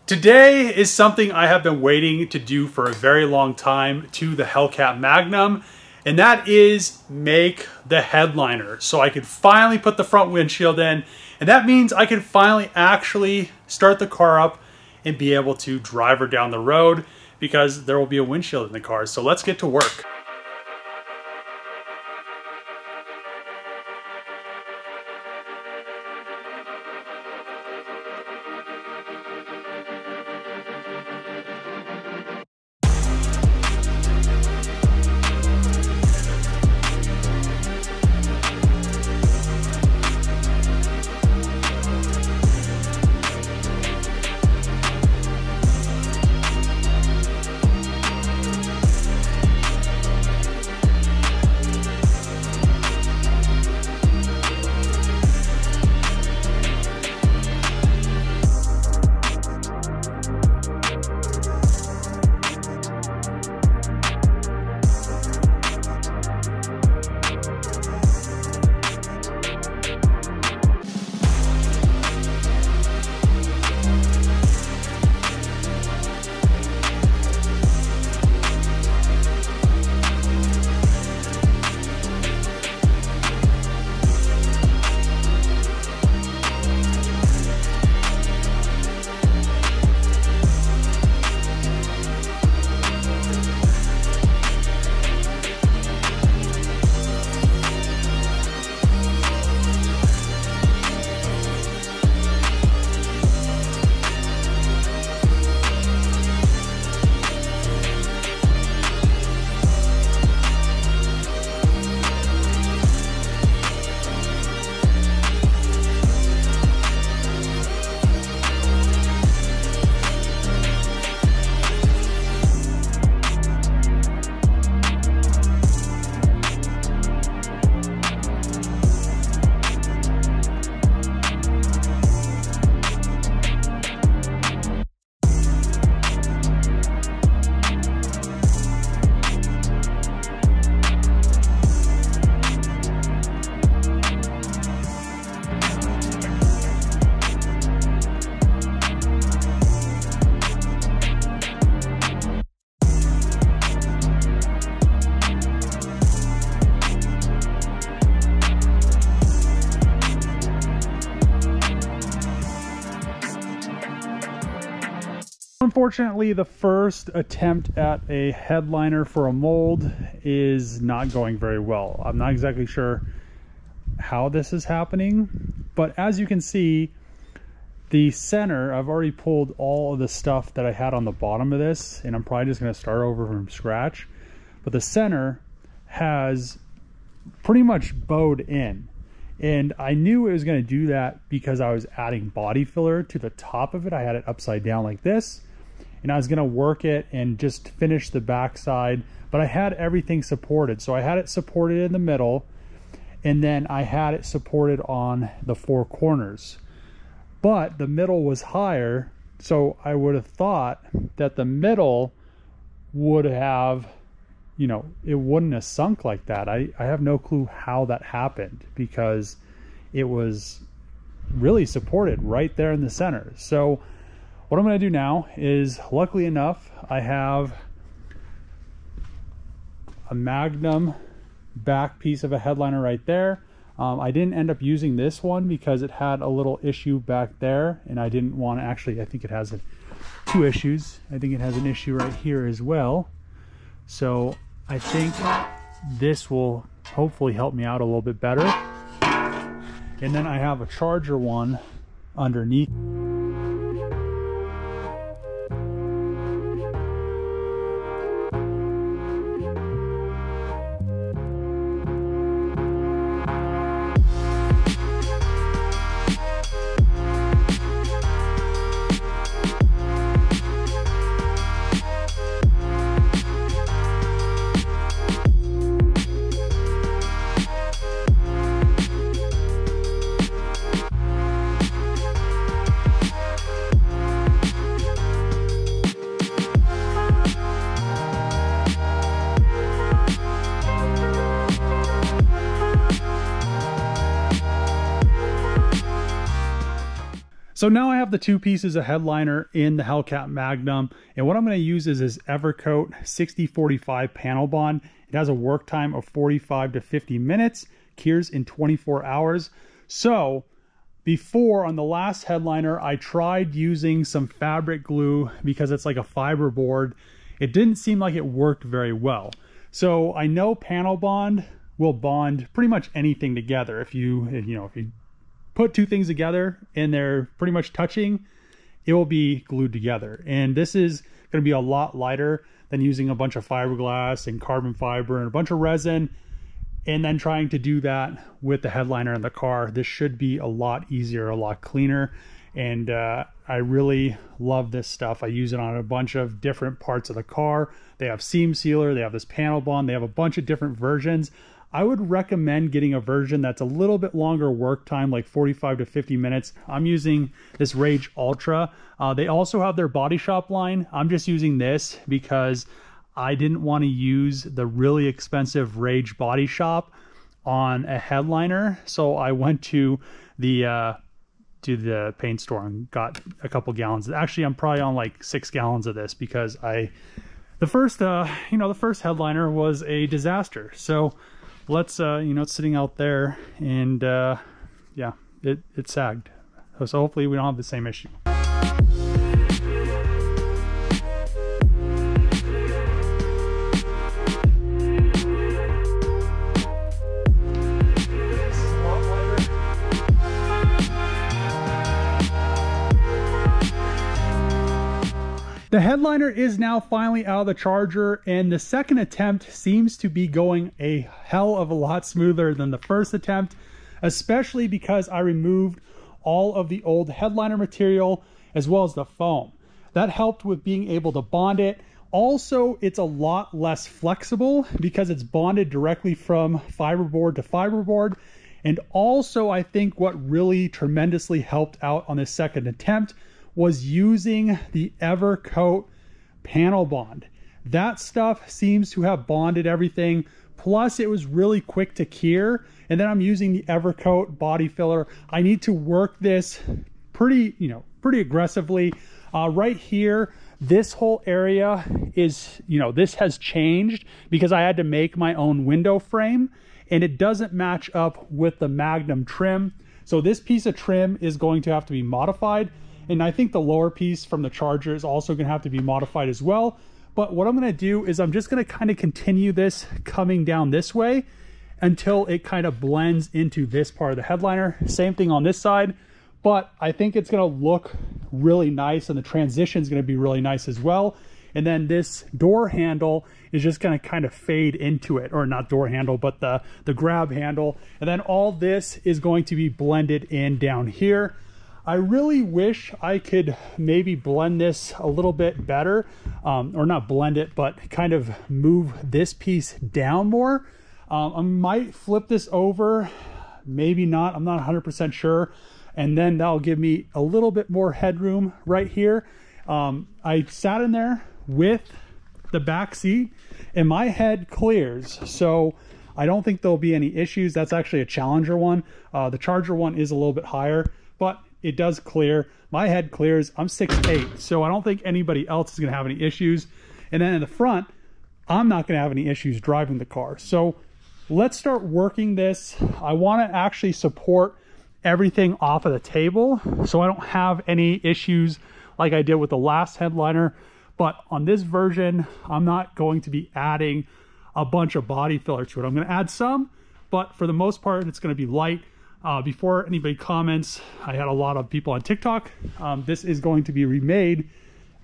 Today is something I have been waiting to do for a very long time to the Hellcat Magnum, and that is make the headliner. So I could finally put the front windshield in, and that means I can finally actually start the car up and be able to drive her down the road because there will be a windshield in the car. So let's get to work. Unfortunately, the first attempt at a headliner for a mold is not going very well. I'm not exactly sure how this is happening, but as you can see, the center, I've already pulled all of the stuff that I had on the bottom of this, and I'm probably just going to start over from scratch. But the center has pretty much bowed in, and I knew it was going to do that because I was adding body filler to the top of it. I had it upside down like this, and I was going to work it and just finish the backside, but I had everything supported. So I had it supported in the middle, and then I had it supported on the four corners. But the middle was higher, so I would have thought that the middle would have, you know, it wouldn't have sunk like that. I have no clue how that happened because it was really supported right there in the center. So what I'm going to do now is, luckily enough, I have a Magnum back piece of a headliner right there. I didn't end up using this one because it had a little issue back there, and I didn't want to actually, I think it has two issues. I think it has an issue right here as well. So I think this will hopefully help me out a little bit better. And then I have a charger one underneath. So now I have the two pieces of headliner in the Hellcat Magnum, and what I'm going to use is this Evercoat 6045 panel bond. It has a work time of 45 to 50 minutes, cures in 24 hours. So before, on the last headliner, I tried using some fabric glue because it's like a fiber board. It didn't seem like it worked very well. So I know panel bond will bond pretty much anything together. If you put two things together and they're pretty much touching, it will be glued together. And this is going to be a lot lighter than using a bunch of fiberglass and carbon fiber and a bunch of resin and then trying to do that with the headliner in the car. This should be a lot easier, a lot cleaner. And I really love this stuff. I use it on a bunch of different parts of the car. They have seam sealer, they have this panel bond, they have a bunch of different versions. I would recommend getting a version that's a little bit longer work time, like 45 to 50 minutes. I'm using this Rage Ultra. They also have their Body Shop line. I'm just using this because I didn't want to use the really expensive Rage Body Shop on a headliner. So I went to the paint store and got a couple gallons. Actually, I'm probably on like 6 gallons of this because the first headliner was a disaster. So let's it's sitting out there, and yeah, it sagged. So hopefully we don't have the same issue. The headliner is now finally out of the charger, and the second attempt seems to be going a hell of a lot smoother than the first attempt, especially because I removed all of the old headliner material as well as the foam. That helped with being able to bond it. Also, it's a lot less flexible because it's bonded directly from fiberboard to fiberboard. And also, I think what really tremendously helped out on this second attempt was using the Evercoat panel bond. That stuff seems to have bonded everything. Plus, it was really quick to cure. And then I'm using the Evercoat body filler. I need to work this pretty aggressively. Right here, this whole area is, this has changed because I had to make my own window frame, and it doesn't match up with the Magnum trim. So this piece of trim is going to have to be modified. And I think the lower piece from the charger is also going to have to be modified as well. But what I'm going to do is I'm just going to kind of continue this coming down this way until it kind of blends into this part of the headliner. Same thing on this side, but I think it's going to look really nice, and the transition is going to be really nice as well. And then this door handle is just going to kind of fade into it, or not door handle, but the grab handle. And then all this is going to be blended in down here. I really wish I could maybe blend this a little bit better, or not blend it, but kind of move this piece down more. I might flip this over, maybe not, I'm not 100% sure. And then that'll give me a little bit more headroom right here. I sat in there with the back seat and my head clears. So I don't think there'll be any issues. That's actually a Challenger one. The Charger one is a little bit higher, but it does clear. My head clears. I'm 6'8", so I don't think anybody else is going to have any issues. And then in the front, I'm not going to have any issues driving the car. So let's start working this. I want to actually support everything off of the table so I don't have any issues like I did with the last headliner. But on this version, I'm not going to be adding a bunch of body filler to it. I'm going to add some, but for the most part, it's going to be light. Before anybody comments, I had a lot of people on TikTok. This is going to be remade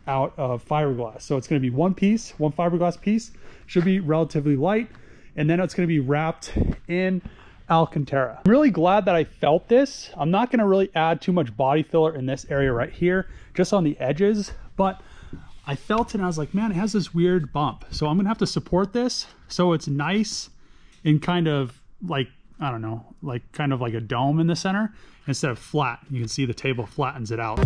out of fiberglass. So it's going to be one piece, one fiberglass piece, should be relatively light. And then it's going to be wrapped in Alcantara. I'm really glad that I felt this. I'm not going to really add too much body filler in this area right here, just on the edges, but I felt it and I was like, man, it has this weird bump. So I'm going to have to support this so it's nice and kind of like, I don't know, like kind of like a dome in the center instead of flat. You can see the table flattens it out.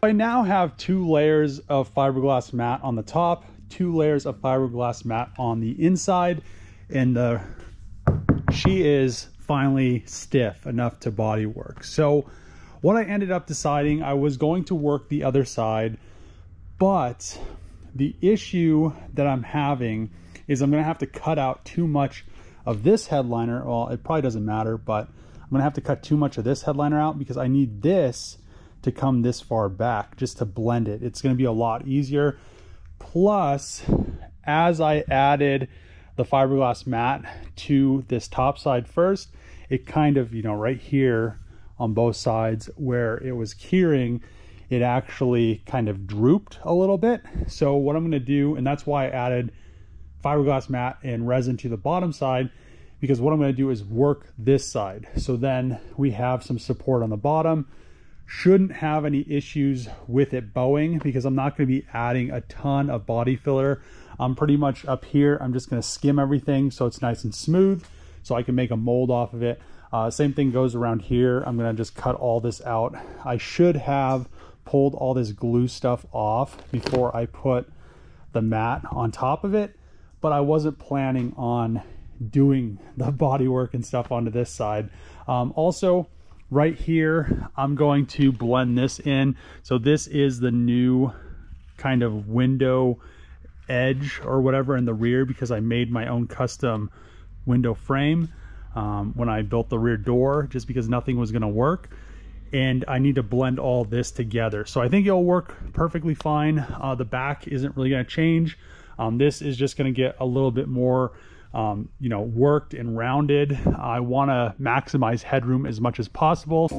I now have 2 layers of fiberglass mat on the top, 2 layers of fiberglass mat on the inside, and she is finally stiff enough to body work. So what I ended up deciding, I was going to work the other side, but the issue that I'm having is I'm going to have to cut out too much of this headliner. Well, it probably doesn't matter, but I'm going to have to cut too much of this headliner out because I need this to come this far back just to blend it. It's going to be a lot easier. Plus, as I added the fiberglass mat to this top side first, it kind of, you know, right here on both sides where it was keying, it actually kind of drooped a little bit. So what I'm going to do, and that's why I added fiberglass mat and resin to the bottom side, because what I'm going to do is work this side. So then we have some support on the bottom. Shouldn't have any issues with it bowing because I'm not going to be adding a ton of body filler. I'm pretty much up here. I'm just going to skim everything so it's nice and smooth so I can make a mold off of it. Same thing goes around here. I'm going to just cut all this out. I should have pulled all this glue stuff off before I put the mat on top of it, but I wasn't planning on doing the body work and stuff onto this side. Also, right here, I'm going to blend this in. So this is the new kind of window edge or whatever in the rear because I made my own custom window frame when I built the rear door, just because nothing was going to work. And I need to blend all this together. So I think it'll work perfectly fine. The back isn't really going to change. This is just going to get a little bit more you know, worked and rounded. I want to maximize headroom as much as possible.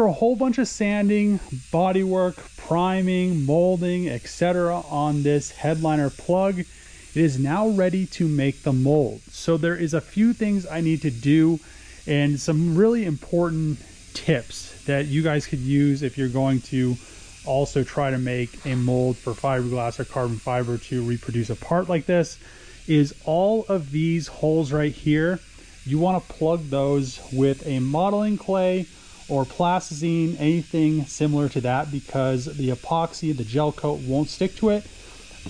After a whole bunch of sanding, bodywork, priming, molding, etc. on this headliner plug, it is now ready to make the mold. So there is a few things I need to do and some really important tips that you guys could use if you're going to also try to make a mold for fiberglass or carbon fiber to reproduce a part like this. Is all of these holes right here, you want to plug those with a modeling clay or plasticine, anything similar to that, because the epoxy, the gel coat, won't stick to it.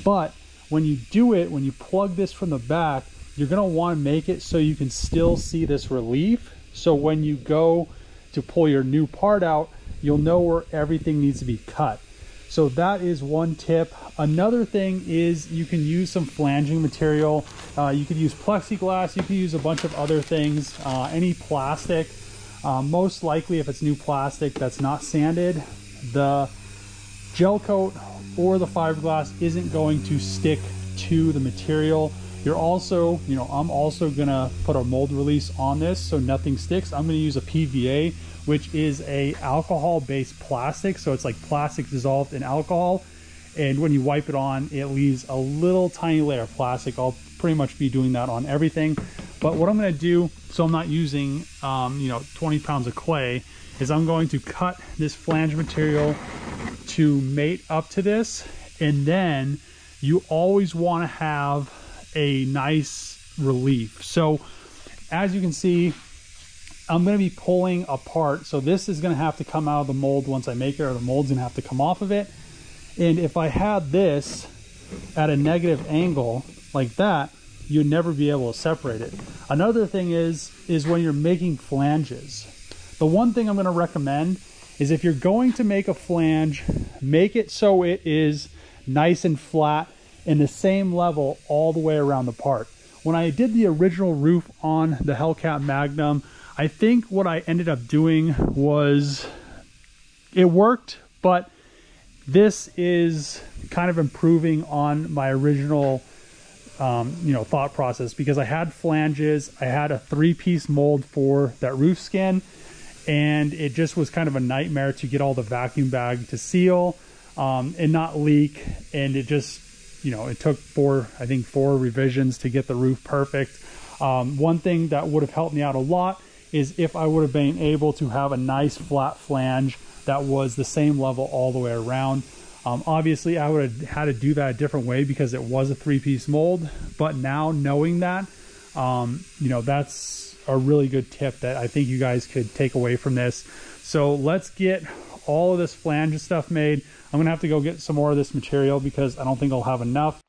But when you do it, when you plug this from the back, you're going to want to make it so you can still see this relief. So when you go to pull your new part out, you'll know where everything needs to be cut. So that is one tip. Another thing is you can use some flanging material. You could use plexiglass, you could use a bunch of other things, any plastic. Most likely if it's new plastic that's not sanded, the gel coat or the fiberglass isn't going to stick to the material. You're also, I'm also gonna put a mold release on this so nothing sticks. I'm gonna use a PVA, which is a alcohol-based plastic. So it's like plastic dissolved in alcohol. And when you wipe it on, it leaves a little tiny layer of plastic. I'll pretty much be doing that on everything. But what I'm gonna do, so I'm not using, 20 pounds of clay, is I'm going to cut this flange material to mate up to this. And then you always wanna have a nice relief. So as you can see, I'm going to be pulling apart. So this is going to have to come out of the mold once I make it, or the mold's going to have to come off of it. And if I had this at a negative angle like that, you'd never be able to separate it. Another thing is when you're making flanges, the one thing I'm going to recommend is if you're going to make a flange, make it so it is nice and flat in the same level all the way around the part. When I did the original roof on the Hellcat Magnum, I think what I ended up doing was, it worked, but this is kind of improving on my original thought process, because I had flanges, I had a 3-piece mold for that roof skin, and it just was kind of a nightmare to get all the vacuum bag to seal and not leak. And it just, it took 4 revisions to get the roof perfect. One thing that would have helped me out a lot is if I would have been able to have a nice flat flange that was the same level all the way around. Obviously I would have had to do that a different way because it was a 3-piece mold, but now knowing that, that's a really good tip that I think you guys could take away from this. So let's get all of this flange stuff made. I'm gonna have to go get some more of this material because I don't think I'll have enough.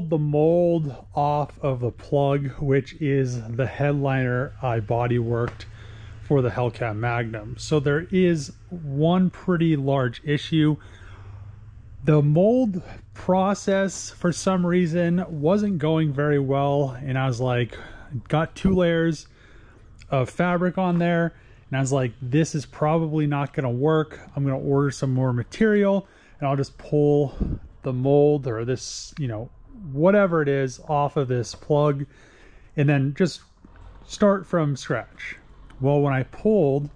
pulled the mold off of the plug, which is the headliner I body worked for the Hellcat Magnum. So there is one pretty large issue. The mold process for some reason wasn't going very well, and I was like, got 2 layers of fabric on there, and I was like, this is probably not going to work. I'm going to order some more material and I'll just pull the mold or this, you know, whatever it is off of this plug and then just start from scratch. Well, when I pulled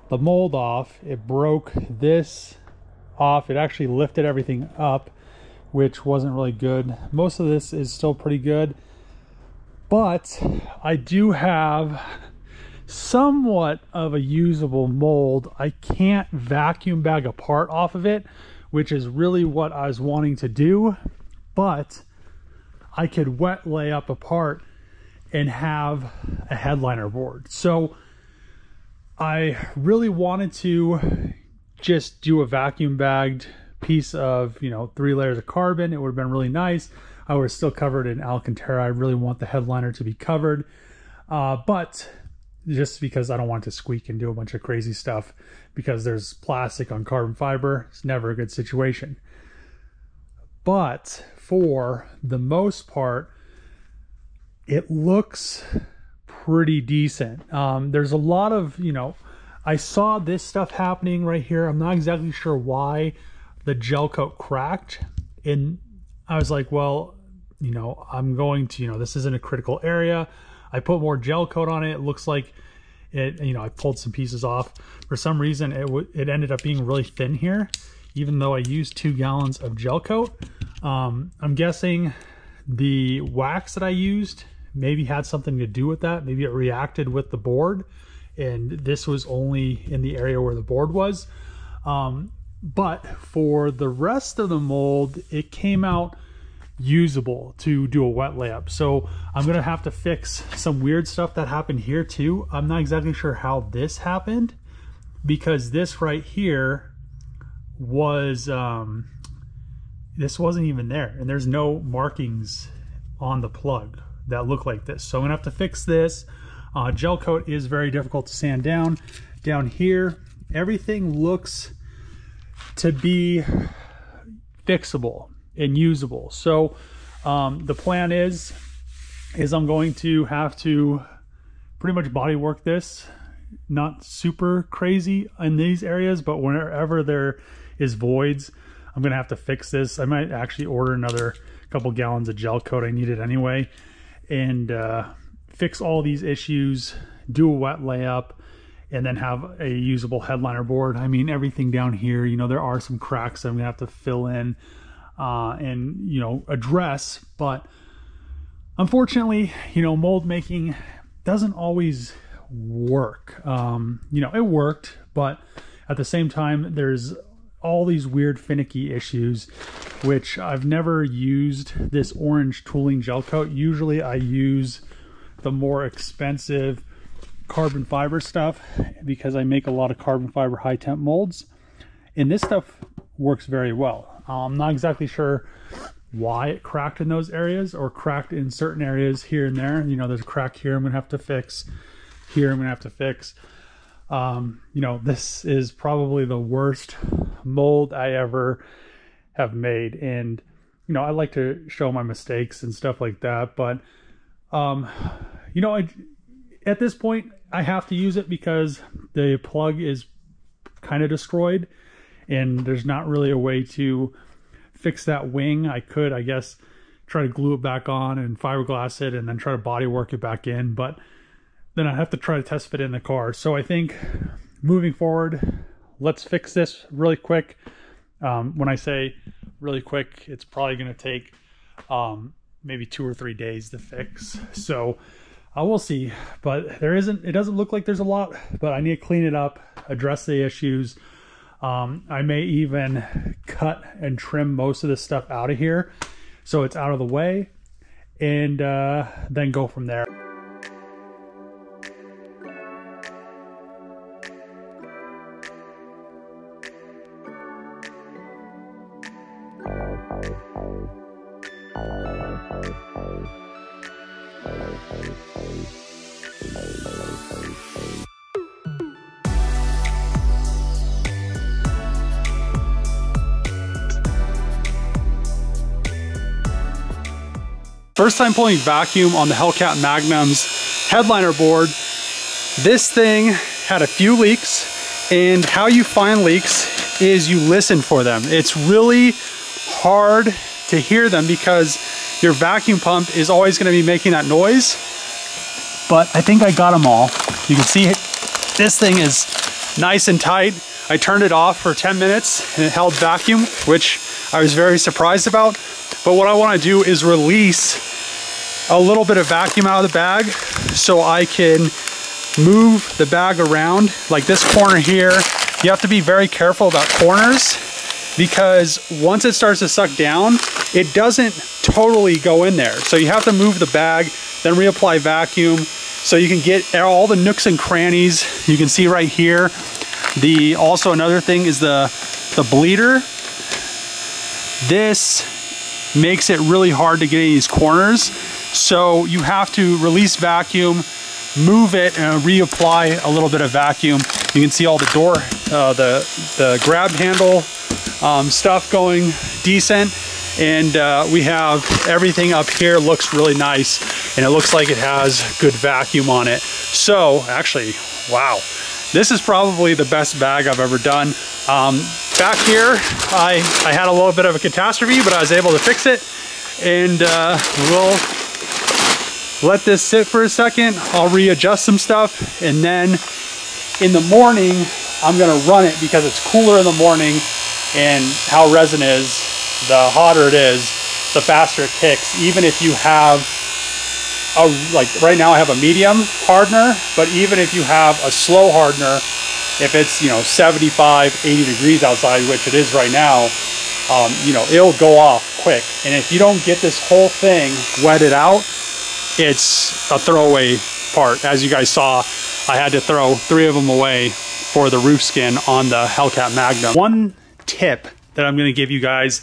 the mold off, it broke this off. It actually lifted everything up, which wasn't really good. Most of this is still pretty good, but I do have somewhat of a usable mold. I can't vacuum bag a part off of it, which is really what I was wanting to do, but I could wet lay up a part and have a headliner board. So I really wanted to just do a vacuum bagged piece of, you know, 3 layers of carbon. It would have been really nice. I was still covered in Alcantara. I really want the headliner to be covered, but just because I don't want to squeak and do a bunch of crazy stuff because there's plastic on carbon fiber, it's never a good situation. But for the most part, it looks pretty decent. There's a lot of, you know, I saw this stuff happening right here. I'm not exactly sure why the gel coat cracked, and I was like, well, you know, I'm going to, you know, this isn't a critical area. I put more gel coat on it. It looks like it, you know, I pulled some pieces off. For some reason, it ended up being really thin here, even though I used 2 gallons of gel coat. I'm guessing the wax that I used maybe had something to do with that. Maybe it reacted with the board, and this was only in the area where the board was. But for the rest of the mold, it came out usable to do a wet layup. So I'm gonna have to fix some weird stuff that happened here too. I'm not exactly sure how this happened, because this right here was this wasn't even there, and there's no markings on the plug that look like this. So I'm gonna have to fix this. Gel coat is very difficult to sand down. Down here, everything looks to be fixable and usable. So the plan is I'm going to have to pretty much body work this, not super crazy in these areas, but wherever there is voids, I'm gonna have to fix this. I might actually order another couple gallons of gel coat. I need it anyway, and fix all these issues, do a wet layup, and then have a usable headliner board. I mean, everything down here, you know, there are some cracks that I'm gonna have to fill in and, you know, address, but unfortunately, you know, mold making doesn't always work. You know, it worked, but at the same time, there's all these weird finicky issues, which I've never used this orange tooling gel coat. Usually I use the more expensive carbon fiber stuff because I make a lot of carbon fiber high temp molds, and this stuff works very well. I'm not exactly sure why it cracked in those areas, or cracked in certain areas here and there. You know, there's a crack here I'm gonna have to fix, here I'm gonna have to fix. You know, this is probably the worst mold I ever have made, and you know, I like to show my mistakes and stuff like that, but you know, at this point I have to use it because the plug is kind of destroyed and there's not really a way to fix that wing. I could, I guess, try to glue it back on and fiberglass it and then try to body work it back in, but then I have to try to test fit in the car. So I think moving forward, let's fix this really quick. When I say really quick, it's probably going to take maybe 2 or 3 days to fix. So we'll see, but it doesn't look like there's a lot, but I need to clean it up, address the issues. I may even cut and trim most of this stuff out of here so it's out of the way, and then go from there. first time pulling vacuum on the Hellcat Magnum's headliner board. This thing had a few leaks, and how you find leaks is you listen for them. It's really hard to hear them because your vacuum pump is always going to be making that noise. But I think I got them all. You can see this thing is nice and tight. I turned it off for 10 minutes and it held vacuum, which I was very surprised about. But what I want to do is release a little bit of vacuum out of the bag so I can move the bag around. Like this corner here, you have to be very careful about corners because once it starts to suck down, it doesn't totally go in there. So you have to move the bag, then reapply vacuum so you can get all the nooks and crannies. You can see right here. Also another thing is the bleeder. This makes it really hard to get in these corners. So you have to release vacuum, move it, and reapply a little bit of vacuum. You can see all the door, the grab handle stuff going decent. And we have everything up here looks really nice, and it looks like it has good vacuum on it. So actually, wow, this is probably the best bag I've ever done. Back here, I had a little bit of a catastrophe, but I was able to fix it. And we'll let this sit for a second. I'll readjust some stuff, and then in the morning, I'm gonna run it because it's cooler in the morning, and how resin is, the hotter it is, the faster it kicks. Even if you have like right now I have a medium hardener, but even if you have a slow hardener, if it's 75, 80 degrees outside, which it is right now, it'll go off quick. And if you don't get this whole thing wetted out, it's a throwaway part. As you guys saw, I had to throw 3 of them away for the roof skin on the Hellcat Magnum. One tip that I'm going to give you guys,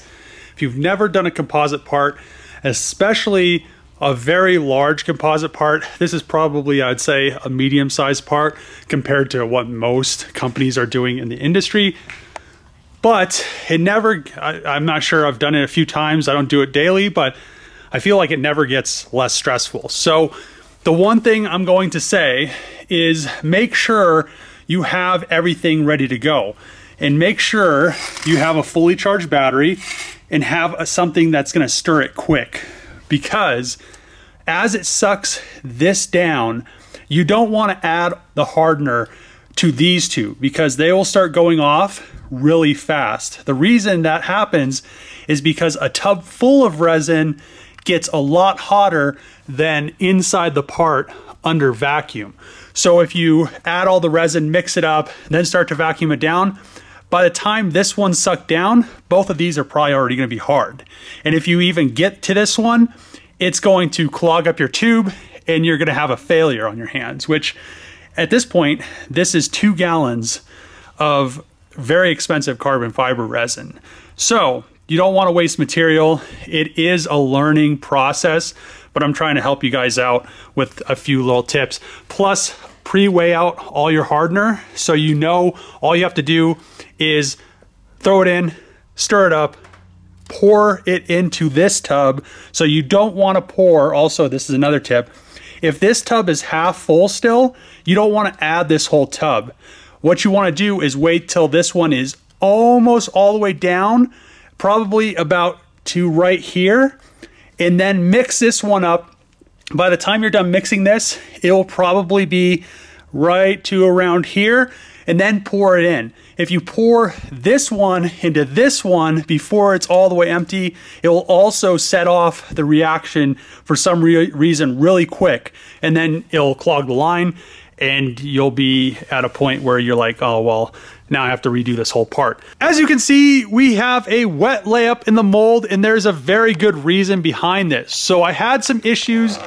if you've never done a composite part, especially a very large composite part, this is probably, I'd say, a medium-sized part compared to what most companies are doing in the industry. But it never, I'm not sure, I've done it a few times. I don't do it daily, but I feel like it never gets less stressful. So the one thing I'm going to say is make sure you have everything ready to go. And make sure you have a fully charged battery and have something that's going to stir it quick. Because as it sucks this down, you don't want to add the hardener to these two because they will start going off really fast. The reason that happens is because a tub full of resin gets a lot hotter than inside the part under vacuum. So if you add all the resin, mix it up, then start to vacuum it down, by the time this one's sucked down, both of these are probably already going to be hard. And if you even get to this one, it's going to clog up your tube and you're going to have a failure on your hands, which at this point, this is 2 gallons of very expensive carbon fiber resin. So you don't want to waste material. It is a learning process, but I'm trying to help you guys out with a few little tips. Plus, pre-weigh out all your hardener so you know all you have to do is throw it in, stir it up, pour it into this tub. So you don't want to pour, also this is another tip, if this tub is half full still, you don't want to add this whole tub. What you want to do is wait till this one is almost all the way down, probably about to right here, and then mix this one up. By the time you're done mixing this, it will probably be right to around here, and then pour it in. If you pour this one into this one before it's all the way empty, it will also set off the reaction for some reason really quick, and then it'll clog the line, and you'll be at a point where you're like, oh, well, now I have to redo this whole part. As you can see, we have a wet layup in the mold, and there's a very good reason behind this. So I had some issues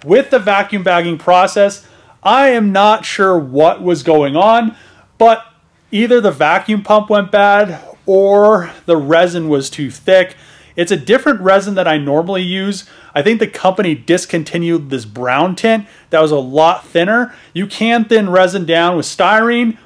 with the vacuum bagging process. I am not sure what was going on, but either the vacuum pump went bad or the resin was too thick. It's a different resin that I normally use. I think the company discontinued this brown tint that was a lot thinner. You can thin resin down with styrene,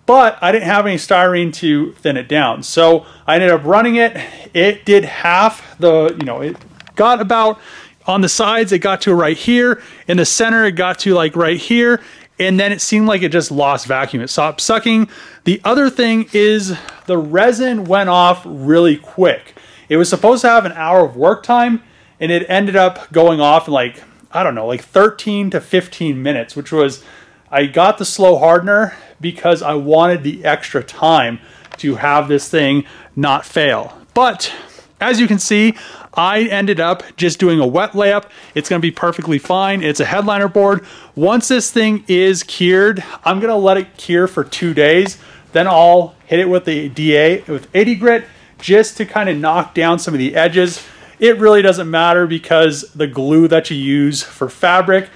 but I didn't have any styrene to thin it down. So I ended up running it. It did half the, it got about On the sides, it got to right here. In the center, it got to like right here. And then it seemed like it just lost vacuum. It stopped sucking. The other thing is the resin went off really quick. It was supposed to have an hour of work time, and it ended up going off in like, I don't know, like 13 to 15 minutes, which was, I got the slow hardener because I wanted the extra time to have this thing not fail. But as you can see, I ended up just doing a wet layup. It's going to be perfectly fine. It's a headliner board. Once this thing is cured, I'm going to let it cure for 2 days. Then I'll hit it with the DA with 80 grit just to kind of knock down some of the edges. It really doesn't matter because the glue that you use for fabric,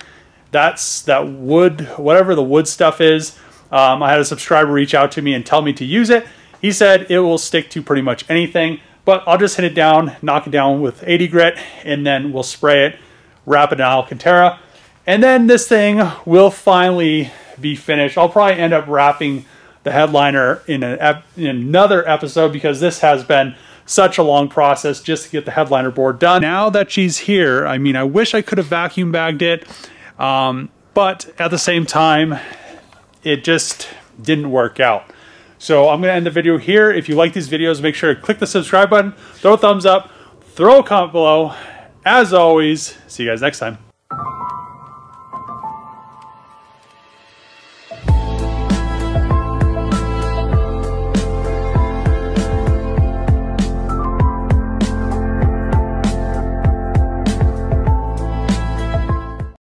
that's that wood, whatever the wood stuff is. I had a subscriber reach out to me and tell me to use it. He said it will stick to pretty much anything. But I'll just hit it down, knock it down with 80 grit, and then we'll spray it, wrap it in Alcantara. And then this thing will finally be finished. I'll probably end up wrapping the headliner in another episode because this has been such a long process just to get the headliner board done. Now that she's here, I mean, I wish I could have vacuum bagged it, but at the same time, it just didn't work out. So I'm going to end the video here. If you like these videos, make sure to click the subscribe button, throw a thumbs up, throw a comment below. As always, see you guys next time.